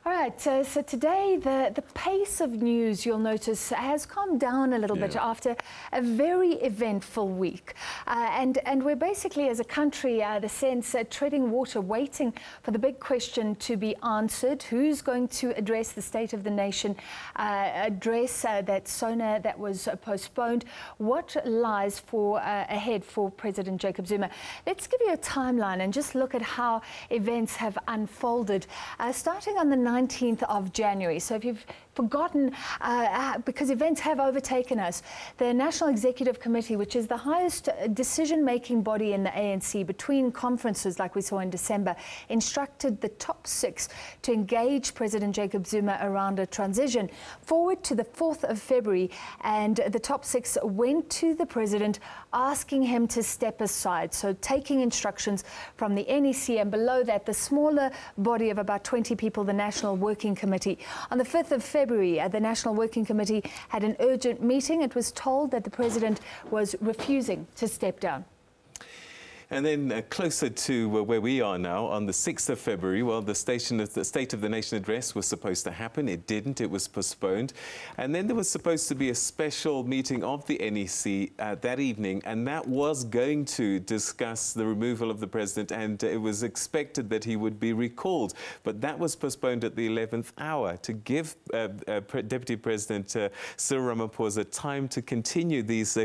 All right, so today the pace of news, you'll notice, has calmed down a little bit after a very eventful week. And we're basically, as a country, the sense treading water, waiting for the big question to be answered. Who's going to address the State of the Nation address, that SONA that was postponed? What lies ahead for President Jacob Zuma? Let's give you a timeline and just look at how events have unfolded. Starting on the 19th of January. So if you've forgotten, because events have overtaken us, the National Executive Committee, which is the highest decision-making body in the ANC between conferences like we saw in December, instructed the top 6 to engage President Jacob Zuma around a transition forward to the 4th of February. And the top 6 went to the president asking him to step aside, so taking instructions from the NEC, and below that the smaller body of about 20 people, the National Working Committee. On the 5th of February, the National Working Committee had an urgent meeting. It was told that the president was refusing to step down. And then closer to where we are now, on the 6th of February, well, the State of the Nation address was supposed to happen. It didn't. It was postponed. And then there was supposed to be a special meeting of the NEC that evening, and that was going to discuss the removal of the president, and it was expected that he would be recalled. But that was postponed at the 11th hour to give Deputy President Cyril Ramaphosa time to continue these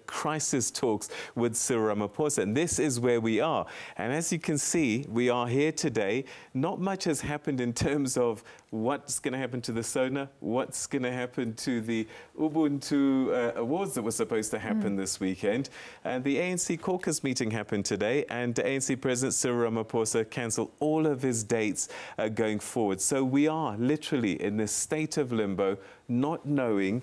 crisis talks with Cyril Ramaphosa. And this is where we are. And as you can see, we are here today. Not much has happened in terms of what's going to happen to the SONA, what's going to happen to the Ubuntu awards that were supposed to happen this weekend. And the ANC caucus meeting happened today, and ANC President Cyril Ramaphosa cancelled all of his dates going forward. So we are literally in this state of limbo, not knowing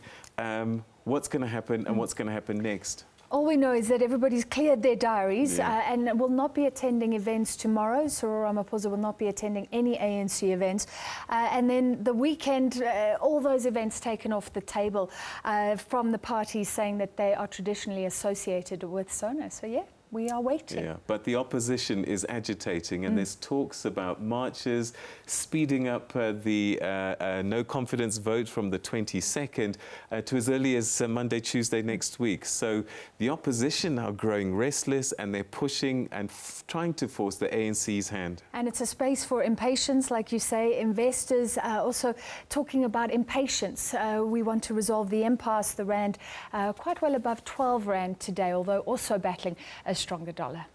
what's going to happen and what's going to happen next. All we know is that everybody's cleared their diaries and will not be attending events tomorrow. Cyril Ramaphosa will not be attending any ANC events. And then the weekend, all those events taken off the table from the parties saying that they are traditionally associated with SONA. So, yeah. We are waiting. Yeah, but the opposition is agitating, and there's talks about marches, speeding up the no confidence vote from the 22nd to as early as Monday, Tuesday next week. So the opposition are growing restless, and they're pushing and trying to force the ANC's hand. And it's a space for impatience, like you say. Investors also talking about impatience. We want to resolve the impasse. The rand quite well above 12 rand today, although also battling a stronger dollar.